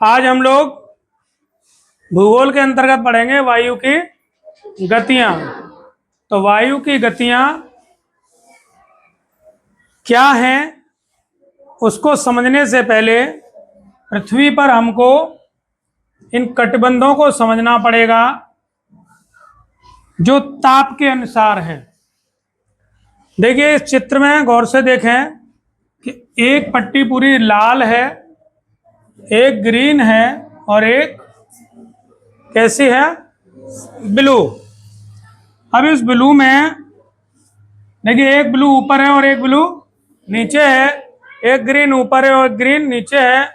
आज हम लोग भूगोल के अंतर्गत पढ़ेंगे वायु की गतियां। तो वायु की गतियां क्या हैं उसको समझने से पहले पृथ्वी पर हमको इन कटिबंधों को समझना पड़ेगा जो ताप के अनुसार हैं। देखिए इस चित्र में गौर से देखें कि एक पट्टी पूरी लाल है, एक ग्रीन है और एक कैसी है, ब्लू। अब इस ब्लू में देखिए एक ब्लू ऊपर है और एक ब्लू नीचे है, एक ग्रीन ऊपर है और ग्रीन नीचे है।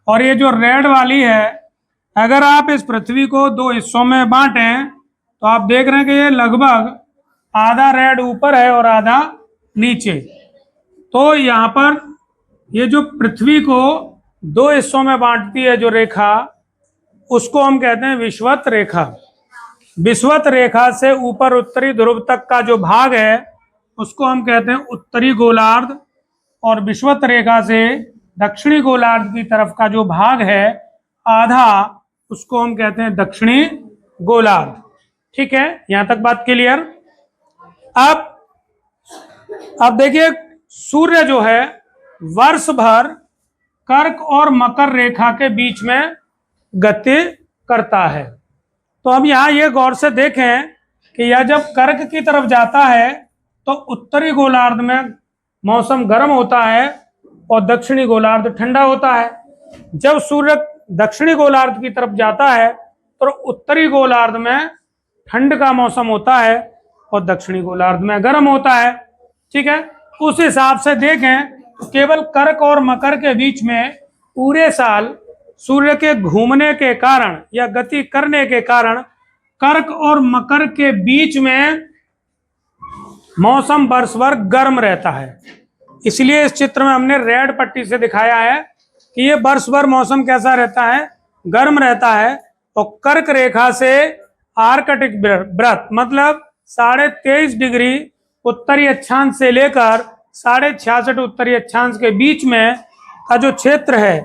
और ये जो रेड वाली है, अगर आप इस पृथ्वी को दो हिस्सों में बांटें तो आप देख रहे हैं कि ये लगभग आधा रेड ऊपर है और आधा नीचे। तो यहाँ पर ये जो पृथ्वी को दो हिस्सों में बांटती है जो रेखा, उसको हम कहते हैं विषुवत रेखा। विषुवत रेखा से ऊपर उत्तरी ध्रुव तक का जो भाग है उसको हम कहते हैं उत्तरी गोलार्ध, और विषुवत रेखा से दक्षिणी गोलार्ध की तरफ का जो भाग है आधा, उसको हम कहते हैं दक्षिणी गोलार्ध। ठीक है, यहां तक बात क्लियर। अब देखिए सूर्य जो है वर्ष भर कर्क और मकर रेखा के बीच में गति करता है। तो अब यहाँ ये गौर से देखें कि यह जब कर्क की तरफ जाता है तो उत्तरी गोलार्ध में मौसम गर्म होता है और दक्षिणी गोलार्ध ठंडा होता है। जब सूर्य दक्षिणी गोलार्ध की तरफ जाता है तो उत्तरी गोलार्ध में ठंड का मौसम होता है और दक्षिणी गोलार्ध में गर्म होता है। ठीक है, उस हिसाब से देखें तो केवल कर्क और मकर के बीच में पूरे साल सूर्य के घूमने के कारण या गति करने के कारण कर्क और मकर के बीच में मौसम वर्ष भर गर्म रहता है। इसलिए इस चित्र में हमने रेड पट्टी से दिखाया है कि ये वर्ष भर मौसम कैसा रहता है, गर्म रहता है। और कर्क रेखा से आर्कटिक वृत्त मतलब 23.5 डिग्री उत्तरी अक्षांश से लेकर 66.5 उत्तरी अक्षांश के बीच में का जो क्षेत्र है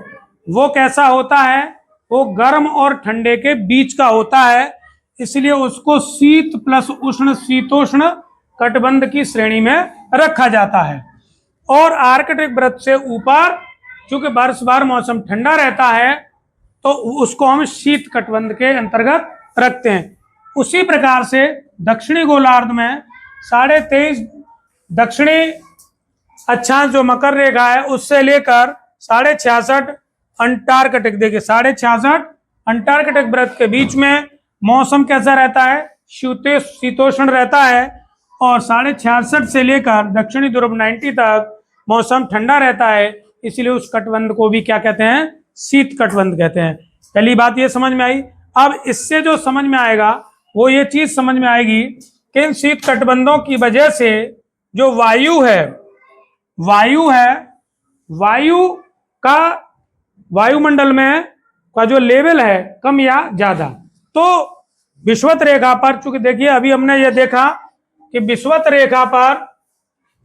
वो कैसा होता है, वो गर्म और ठंडे के बीच का होता है। इसलिए उसको शीत प्लस उष्ण शीतोष्ण कटिबंध की श्रेणी में रखा जाता है। और आर्कटिक वृत्त से ऊपर चूंकि वर्ष भर मौसम ठंडा रहता है तो उसको हम शीत कटिबंध के अंतर्गत रखते हैं। उसी प्रकार से दक्षिणी गोलार्ध में 23.5 दक्षिणी अक्षांश जो मकर रेखा है उससे लेकर 66.5 अंटार्कटिक, देखिए 66.5 अंटार्कटिक वृत्त के बीच में मौसम कैसा रहता है, शीतोष्ण रहता है। और 66.5 से लेकर दक्षिणी ध्रुव 90 तक मौसम ठंडा रहता है। इसलिए उस कटिबंध को भी क्या कहते हैं, शीत कटिबंध कहते हैं। पहली बात ये समझ में आई। अब इससे जो समझ में आएगा वो ये चीज समझ में आएगी कि इन शीत कटिबंधों की वजह से जो वायु है वायु का वायुमंडल में का जो लेवल है कम या ज्यादा। तो विषुवत रेखा पर चूंकि देखिए अभी हमने ये देखा कि विषुवत रेखा पर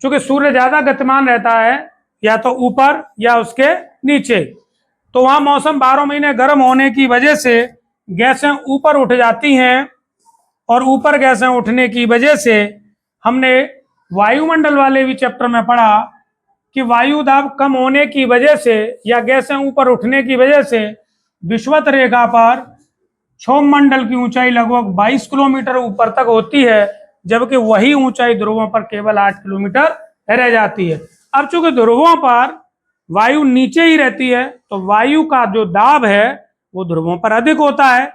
चूंकि सूर्य ज्यादा गतिमान रहता है या तो ऊपर या उसके नीचे, तो वहां मौसम 12 महीने गर्म होने की वजह से गैसें ऊपर उठ जाती हैं। और ऊपर गैसें उठने की वजह से हमने वायुमंडल वाले भी चैप्टर में पढ़ा कि वायु दाब कम होने की वजह से या गैसें ऊपर उठने की वजह से विषुवत रेखा पर क्षोभ मंडल की ऊंचाई लगभग 22 किलोमीटर ऊपर तक होती है, जबकि वही ऊंचाई ध्रुवों पर केवल 8 किलोमीटर रह जाती है। अब चूंकि ध्रुवों पर वायु नीचे ही रहती है तो वायु का जो दाब है वो ध्रुवों पर अधिक होता है,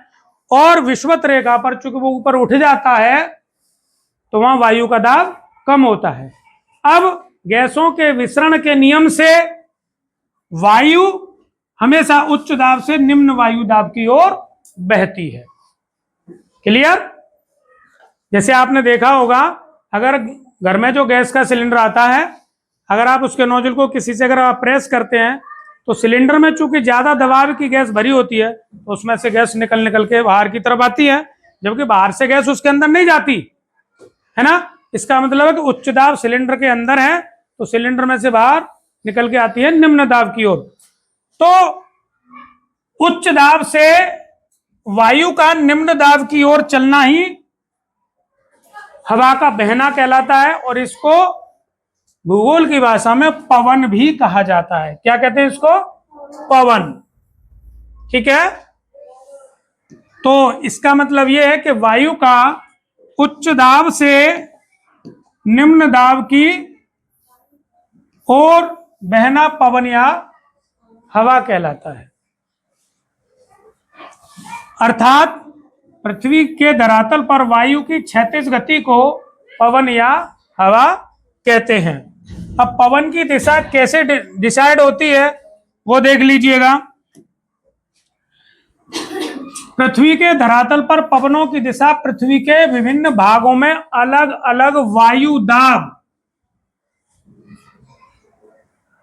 और विषुवत रेखा पर चूंकि वो ऊपर उठ जाता है तो वहां वायु का दाब कम होता है। अब गैसों के विसरण के नियम से वायु हमेशा उच्च दाब से निम्न वायु दाब की ओर बहती है। क्लियर? जैसे आपने देखा होगा अगर घर में जो गैस का सिलेंडर आता है, अगर आप उसके नोजल को किसी से अगर आप प्रेस करते हैं तो सिलेंडर में चूंकि ज्यादा दबाव की गैस भरी होती है तो उसमें से गैस निकल के बाहर की तरफ आती है, जबकि बाहर से गैस उसके अंदर नहीं जाती है ना। इसका मतलब है कि उच्च दाब सिलेंडर के अंदर है तो सिलेंडर में से बाहर निकल के आती है निम्न दाब की ओर। तो उच्च दाब से वायु का निम्न दाब की ओर चलना ही हवा का बहना कहलाता है, और इसको भूगोल की भाषा में पवन भी कहा जाता है। क्या कहते हैं इसको? पवन। ठीक है, तो इसका मतलब यह है कि वायु का उच्च दाब से निम्न दाब की ओर बहना पवन या हवा कहलाता है। अर्थात पृथ्वी के धरातल पर वायु की क्षैतिज गति को पवन या हवा कहते हैं। अब पवन की दिशा कैसे डिसाइड होती है वो देख लीजिएगा। पृथ्वी के धरातल पर पवनों की दिशा पृथ्वी के विभिन्न भागों में अलग अलग वायु दाब,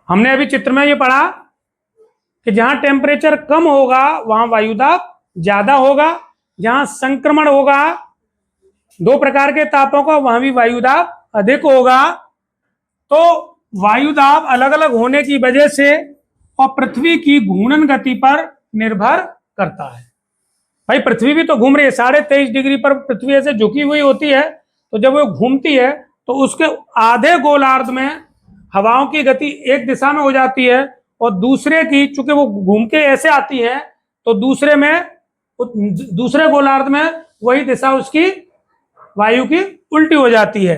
हमने अभी चित्र में ये पढ़ा कि जहां टेम्परेचर कम होगा वहां वायु दाब ज्यादा होगा, जहां संक्रमण होगा दो प्रकार के तापों का वहां भी वायु दाब अधिक होगा। तो वायु दाब अलग अलग होने की वजह से और पृथ्वी की घूर्णन गति पर निर्भर करता है। भाई पृथ्वी भी तो घूम रही है, 23.5 डिग्री पर पृथ्वी ऐसे झुकी हुई होती है, तो जब वो घूमती है तो उसके आधे गोलार्ध में हवाओं की गति एक दिशा में हो जाती है और दूसरे की, चूंकि वो घूम के ऐसे आती है तो दूसरे गोलार्ध में वही दिशा उसकी वायु की उल्टी हो जाती है।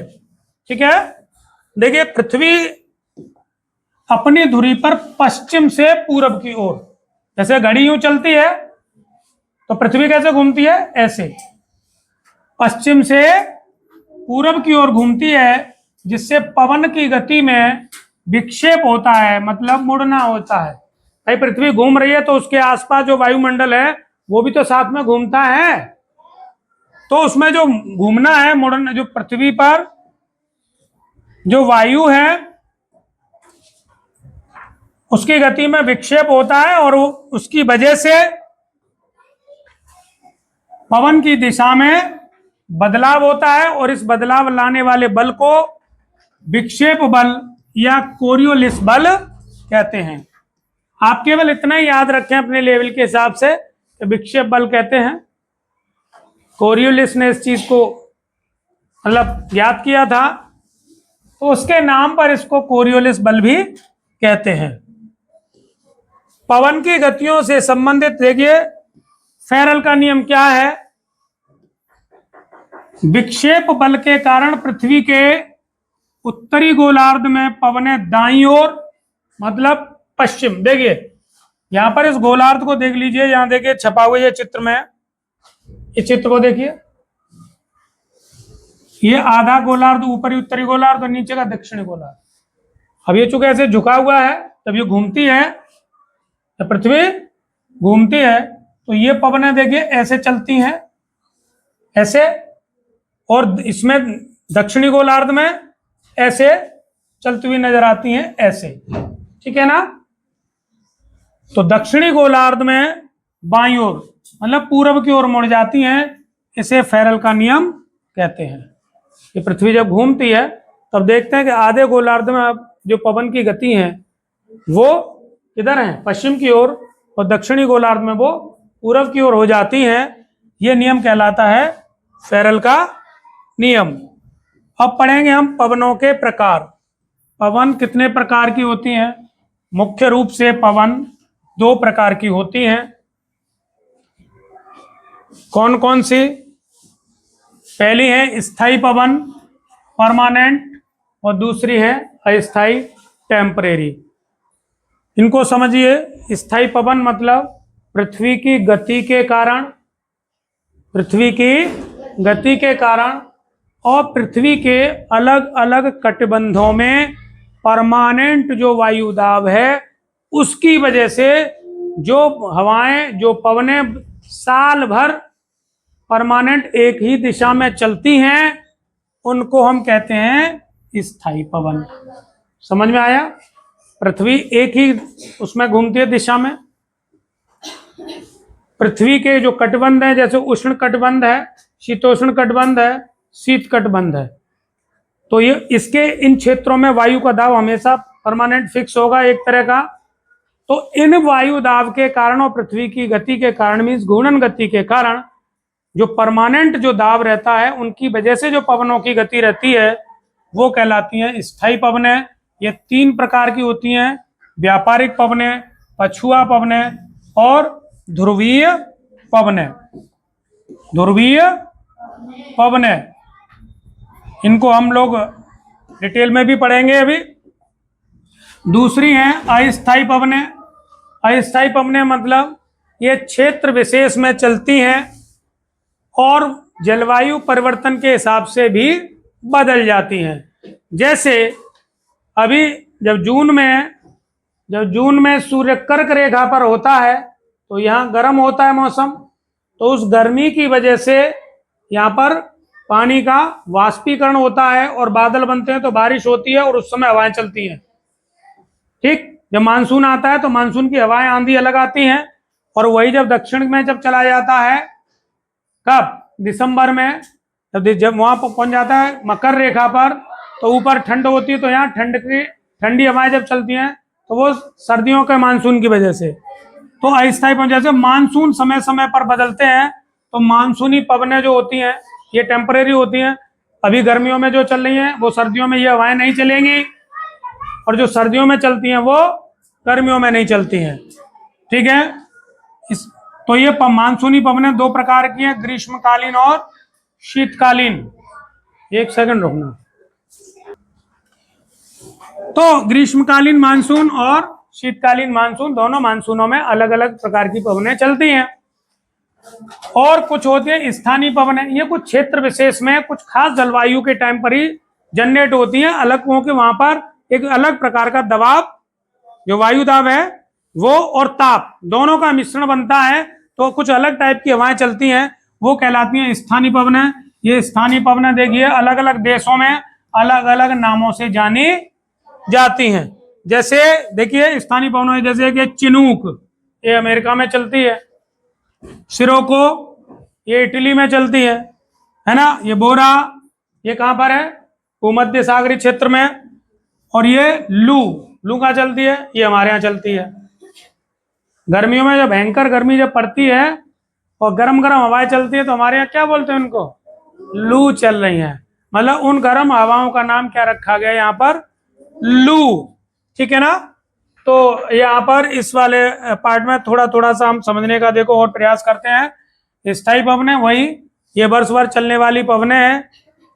ठीक है, देखिए पृथ्वी अपनी धुरी पर पश्चिम से पूरब की ओर, जैसे घड़ी यूं चलती है तो पृथ्वी कैसे घूमती है? ऐसे पश्चिम से पूरब की ओर घूमती है, जिससे पवन की गति में विक्षेप होता है, मतलब मुड़ना होता है। भाई पृथ्वी घूम रही है तो उसके आसपास जो वायुमंडल है वो भी तो साथ में घूमता है, तो उसमें जो घूमना है, मुड़ना, जो पृथ्वी पर जो वायु है उसकी गति में विक्षेप होता है और उसकी वजह से पवन की दिशा में बदलाव होता है, और इस बदलाव लाने वाले बल को विक्षेप बल या कोरियोलिस बल कहते हैं। आप केवल इतना ही याद रखें अपने लेवल के हिसाब से कि विक्षेप बल कहते हैं। कोरियोलिस ने इस चीज को मतलब याद किया था, तो उसके नाम पर इसको कोरियोलिस बल भी कहते हैं। पवन की गतियों से संबंधित देखिए फेरल का नियम क्या है। विक्षेप बल के कारण पृथ्वी के उत्तरी गोलार्ध में पवनें दाईं ओर, मतलब पश्चिम, देखिए यहां पर इस गोलार्ध को देख लीजिए, यहां देखिए छपा हुआ ये चित्र में, इस चित्र को देखिए, ये आधा गोलार्ध ऊपरी उत्तरी गोलार्ध और नीचे का दक्षिणी गोलार्ध। अब ये चूंकि ऐसे झुका हुआ है, जब ये घूमती है, जब पृथ्वी घूमती है तो ये पवनें देखिए ऐसे चलती हैं, ऐसे, और इसमें दक्षिणी गोलार्ध में ऐसे चलती हुई नजर आती हैं, ऐसे। ठीक है ना, तो दक्षिणी गोलार्ध में बाईं ओर मतलब पूरब की ओर मुड़ जाती हैं, इसे फेरल का नियम कहते हैं। ये पृथ्वी जब घूमती है तब देखते हैं कि आधे गोलार्ध में अब जो पवन की गति है वो इधर है पश्चिम की ओर, और दक्षिणी गोलार्ध में वो पूरब की ओर हो जाती हैं। ये नियम कहलाता है फेरल का नियम। अब पढ़ेंगे हम पवनों के प्रकार। पवन कितने प्रकार की होती हैं? मुख्य रूप से पवन दो प्रकार की होती हैं। कौन कौन सी? पहली है स्थायी पवन, परमानेंट, और दूसरी है अस्थायी, टेम्परेरी। इनको समझिए। स्थायी पवन मतलब पृथ्वी की गति के कारण, पृथ्वी की गति के कारण और पृथ्वी के अलग अलग कटिबंधों में परमानेंट जो वायु दाब है उसकी वजह से जो हवाएं, जो पवनें साल भर परमानेंट एक ही दिशा में चलती हैं उनको हम कहते हैं स्थायी पवन। समझ में आया? पृथ्वी एक ही उसमें घूमती है दिशा में। पृथ्वी के जो कटिबंध है, जैसे उष्ण कटिबंध है, शीतोष्ण कटिबंध है, शीत कटिबंध है, तो ये इसके इन क्षेत्रों में वायु का दाब हमेशा परमानेंट फिक्स होगा एक तरह का। तो इन वायु दाब के कारण और पृथ्वी की गति के कारण, मीन्स घूर्णन गति के कारण, जो परमानेंट जो दाब रहता है उनकी वजह से जो पवनों की गति रहती है वो कहलाती है स्थायी पवनें। ये 3 प्रकार की होती हैं, व्यापारिक पवनें, पछुआ पवनें और ध्रुवीय पवनें। ध्रुवीय पवनें, इनको हम लोग डिटेल में भी पढ़ेंगे अभी। दूसरी हैं अस्थायी पवनें। अस्थायी पवनें मतलब ये क्षेत्र विशेष में चलती हैं और जलवायु परिवर्तन के हिसाब से भी बदल जाती हैं। जैसे अभी जब जून में सूर्य कर्क रेखा पर होता है तो यहाँ गर्म होता है मौसम, तो उस गर्मी की वजह से यहाँ पर पानी का वाष्पीकरण होता है और बादल बनते हैं, तो बारिश होती है और उस समय हवाएं चलती हैं। ठीक, जब मानसून आता है तो मानसून की हवाएं आंधी अलग आती हैं, और वही जब दक्षिण में जब चला जाता है, कब, दिसंबर में, जब वहां पर पहुंच जाता है मकर रेखा पर, तो ऊपर ठंड होती है, तो यहाँ ठंडी हवाएं जब चलती हैं तो वो सर्दियों के मानसून की वजह से। तो अस्थायी पवन, जैसे मानसून समय समय पर बदलते हैं, तो मानसूनी पवनें जो होती हैं ये टेम्परेरी होती हैं। अभी गर्मियों में जो चल रही हैं वो सर्दियों में ये हवाएं नहीं चलेंगी, और जो सर्दियों में चलती हैं वो गर्मियों में नहीं चलती हैं। ठीक है, तो ये मानसूनी पवनें 2 प्रकार की हैं, ग्रीष्मकालीन और शीतकालीन। एक सेकंड रुकना। तो ग्रीष्मकालीन मानसून और शीतकालीन मानसून, दोनों मानसूनों में अलग अलग प्रकार की पवनें चलती हैं। और कुछ होती है स्थानीय पवनें, ये कुछ क्षेत्र विशेष में कुछ खास जलवायु के टाइम पर ही जनरेट होती हैं, अलग क्योंकि वहां पर एक अलग प्रकार का दबाव, जो वायु दाब है वो, और ताप दोनों का मिश्रण बनता है, तो कुछ अलग टाइप की हवाएं चलती हैं, वो कहलाती हैं स्थानीय पवनें। ये स्थानीय पवनें देखिए अलग अलग देशों में अलग अलग नामों से जानी जाती हैं। जैसे देखिए स्थानीय पवनें, जैसे कि चिनूक, ये अमेरिका में चलती है, सिरोको ये इटली में चलती है ना, ये बोरा ये कहाँ पर है, भूमध्य सागरीय क्षेत्र में, और ये लू कहाँ चलती है, ये हमारे यहाँ चलती है। गर्मियों में जब भयंकर गर्मी जब पड़ती है और गर्म गर्म हवाएं चलती है, तो हमारे यहाँ क्या बोलते हैं उनको, लू चल रही है, मतलब उन गर्म हवाओं का नाम क्या रखा गया यहाँ पर, लू। ठीक है ना, तो यहाँ पर इस वाले पार्ट में थोड़ा थोड़ा सा हम समझने का देखो और प्रयास करते हैं। स्थायी पवनें वही ये वर्ष भर चलने वाली पवनें हैं,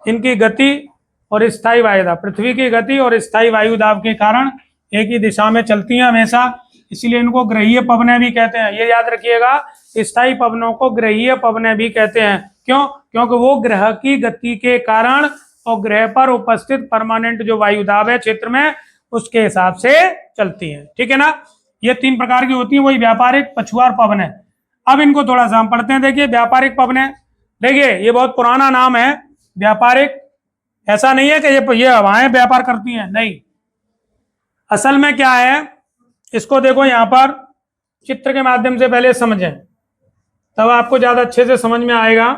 इनकी गति और स्थायी वायुदाब, पृथ्वी की गति और स्थायी वायुदाब के कारण एक ही दिशा में चलती हैं हमेशा, इसीलिए इनको ग्रहीय पवनें भी कहते हैं। ये याद रखिएगा, स्थायी पवनों को ग्रहीय पवनें भी कहते हैं। क्यों? क्योंकि वो ग्रह की गति के कारण और ग्रह पर उपस्थित परमानेंट जो वायुदाब है क्षेत्र में, उसके हिसाब से चलती है। ठीक है ना, ये 3 प्रकार की होती है, वही व्यापारिक, पछुआ और पवनें। अब इनको थोड़ा सा हम पढ़ते हैं। देखिए व्यापारिक पवनें, देखिए ये बहुत पुराना नाम है व्यापारिक, ऐसा नहीं है कि ये हवाएं व्यापार करती हैं, नहीं, असल में क्या है, इसको देखो यहाँ पर चित्र के माध्यम से पहले समझें, तब आपको ज्यादा अच्छे से समझ में आएगा।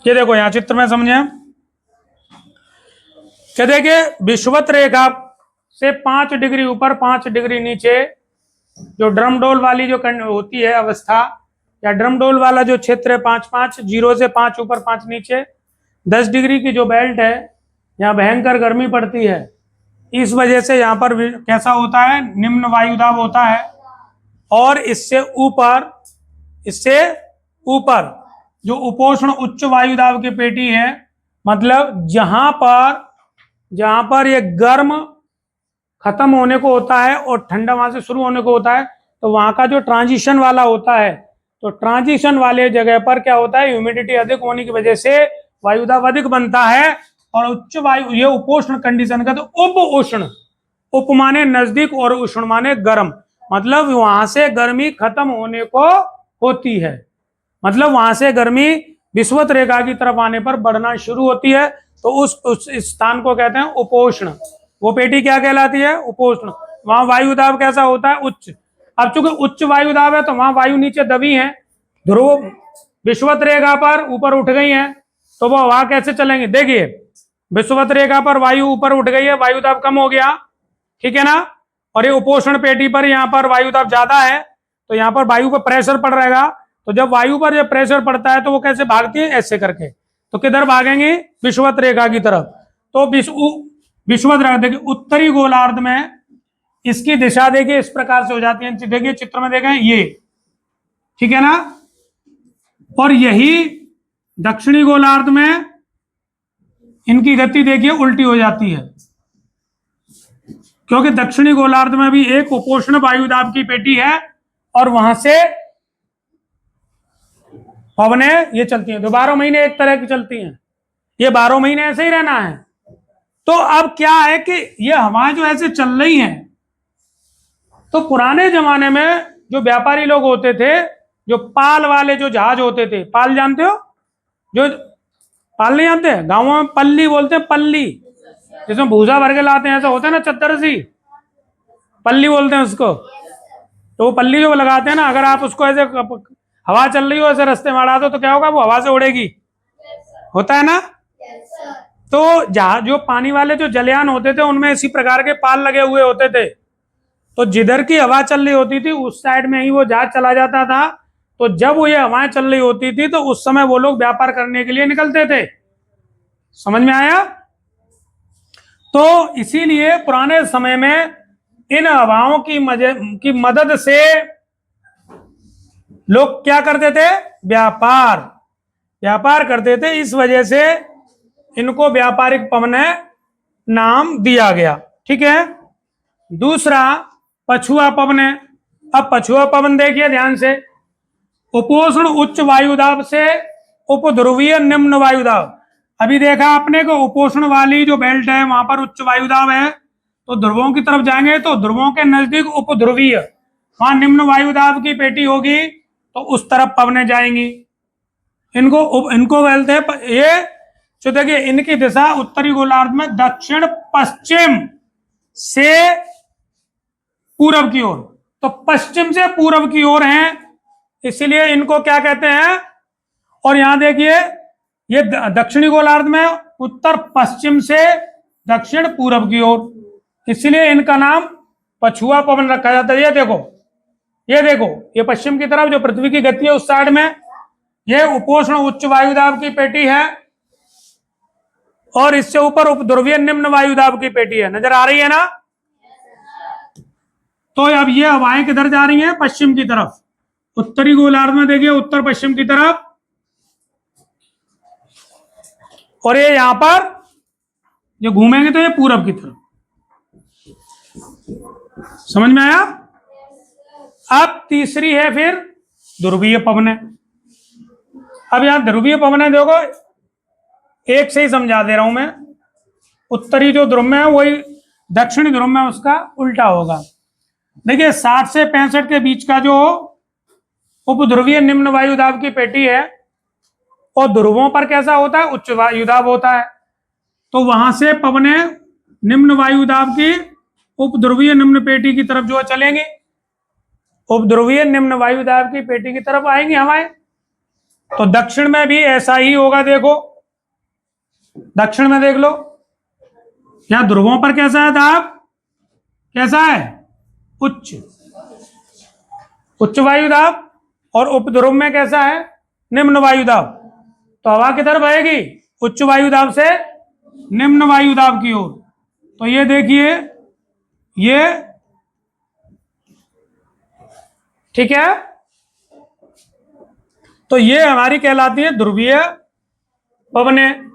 ये देखो यहाँ चित्र में समझें कि देखिए विषुवत रेखा से 5 डिग्री ऊपर 5 डिग्री नीचे जो ड्रमडोल वाली जो होती है अवस्था, या ड्रमडोल वाला जो क्षेत्र है, 5-5, 0 से 5 ऊपर 5 नीचे, 10 डिग्री की जो बेल्ट है, यहाँ भयंकर गर्मी पड़ती है। इस वजह से यहाँ पर कैसा होता है, निम्न वायुदाब होता है, और इससे ऊपर जो उपोष्ण उच्च वायुदाब की पेटी है, मतलब जहां पर ये गर्म खत्म होने को होता है और ठंडा वहां से शुरू होने को होता है, तो वहां का जो ट्रांजिशन वाला होता है, तो ट्रांजिशन वाले जगह पर क्या होता है, ह्यूमिडिटी अधिक होने की वजह से वायुदाब अधिक बनता है, और उच्च वायु, ये उपोष्ण कंडीशन का, तो उप उष्ण, उप माने नजदीक और उष्ण माने गर्म, मतलब वहां से गर्मी खत्म होने को होती है, मतलब वहां से गर्मी विषुवत रेखा की तरफ आने पर बढ़ना शुरू होती है, तो उस स्थान को कहते हैं उपोष्ण। वो पेटी क्या कहलाती है, उपोष्ण। वहां वायुदाब कैसा होता है, उच्च। अब चूंकि उच्च वायुदाब है तो वहां वायु नीचे दबी है, ध्रुव विषुवत रेखा पर ऊपर उठ गई है, तो वो वहां कैसे चलेंगे, देखिए विषुवत रेखा पर वायु ऊपर उठ गई है, वायुदाब कम हो गया, ठीक है ना, और ये उपोषण पेटी पर यहाँ पर वायु दाब ज्यादा है, तो यहाँ पर वायु पर प्रेशर पड़ रहेगा। तो जब वायु पर जब प्रेशर पड़ता है तो वो कैसे भागती है, ऐसे करके। तो किधर भागेंगे, विषुवत रेखा की तरफ। तो विषुवत रेखा देखिए, उत्तरी गोलार्ध में इसकी दिशा देखिए इस प्रकार से हो जाती है, देखिए चित्र में देखें ये, ठीक है ना। और यही दक्षिणी गोलार्ध में इनकी गति देखिए उल्टी हो जाती है, क्योंकि दक्षिणी गोलार्ध में भी एक उपोष्ण वायुदाब की पेटी है और वहां से पवनें ये चलती हैं, तो 12 महीने एक तरह की चलती हैं, ये 12 महीने ऐसे ही रहना है। तो अब क्या है कि ये हवाएं जो ऐसे चल रही हैं, तो पुराने जमाने में जो व्यापारी लोग होते थे, जो पाल वाले जो जहाज होते थे, पाल जानते हो, जो पाल नहीं जानते, गांवों में पल्ली बोलते हैं, पल्ली जिसमें भूसा भर के लाते हैं, ऐसा होता है ना चद्दर सी, पल्ली बोलते हैं उसको। तो वो पल्ली जो लगाते हैं ना, अगर आप उसको ऐसे हवा चल रही हो ऐसे रास्ते में अड़ा दो तो क्या होगा, वो हवा से उड़ेगी, होता है ना। तो जहाज जो पानी वाले जो जलयान होते थे उनमें इसी प्रकार के पाल लगे हुए होते थे, तो जिधर की हवा चल रही होती थी उस साइड में ही वो जहाज चला जाता था। तो जब वो ये हवाएं चल रही होती थी तो उस समय वो लोग व्यापार करने के लिए निकलते थे, समझ में आया। तो इसीलिए पुराने समय में इन हवाओं की मदद से लोग क्या करते थे, व्यापार करते थे। इस वजह से इनको व्यापारिक पवनें नाम दिया गया, ठीक है। दूसरा पछुआ पवनें। अब पछुआ पवन देखिए ध्यान से, उपोष्ण उच्च वायुदाब से उपध्रुवीय निम्न वायुदाब। अभी देखा आपने को उपोष्ण वाली जो बेल्ट है वहां पर उच्च वायुदाब है, तो ध्रुवों की तरफ जाएंगे तो ध्रुवों के नजदीक उपध्रुवीय, वहां निम्न वायुदाब की पेटी होगी, तो उस तरफ पवनें जाएंगी। इनको बोलते हैं ये जो देखिए इनकी दिशा उत्तरी गोलार्ध में दक्षिण पश्चिम से पूरब की ओर, तो पश्चिम से पूरब की ओर हैं, इसलिए इनको क्या कहते हैं। और यहां देखिए ये दक्षिणी गोलार्ध में उत्तर पश्चिम से दक्षिण पूरब की ओर, इसलिए इनका नाम पछुआ पवन रखा जाता है। ये देखो ये पश्चिम की तरफ जो पृथ्वी की गति है उस साइड में ये उपोष्ण उच्च वायुदाब की पेटी है, और इससे ऊपर उपध्रुवीय निम्न वायुदाब की पेटी है, नजर आ रही है ना। तो अब ये हवाएं किधर जा रही हैं, पश्चिम की तरफ। उत्तरी गोलार्ध में देखिए उत्तर पश्चिम की तरफ, और ये यहां पर जो घूमेंगे तो ये पूरब की तरफ, समझ में आया। अब तीसरी है फिर ध्रुवीय पवनें। अब यहां ध्रुवीय पवनें देखो एक से ही समझा दे रहा हूं मैं, उत्तरी जो ध्रुव में है वही दक्षिणी ध्रुव में उसका उल्टा होगा। देखिए 60 से 65 के बीच का जो उपध्रुवीय निम्न वायुदाब की पेटी है, और ध्रुवों पर कैसा होता है, उच्च वायुदाब होता है, तो वहां से पवनें निम्न वायुदाब की उपध्रुवीय निम्न पेटी की तरफ जो चलेंगे, उपध्रुवीय निम्न वायुदाब की पेटी की तरफ आएंगी हवाएं। तो दक्षिण में भी ऐसा ही होगा, देखो दक्षिण में देख लो, यहां ध्रुवों पर कैसा है दाब, कैसा है, उच्च वायुदाब, और उपध्रुव में कैसा है, निम्न वायुदाब। तो हवा किधर बहेगी, उच्च वायुदाब से निम्न वायुदाब की ओर। तो ये देखिए ये ठीक है, तो ये हमारी कहलाती है ध्रुवीय पवनें।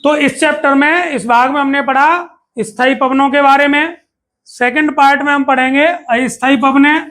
तो इस चैप्टर में इस भाग में हमने पढ़ा स्थायी पवनों के बारे में। सेकंड पार्ट में हम पढ़ेंगे अस्थायी पवनें।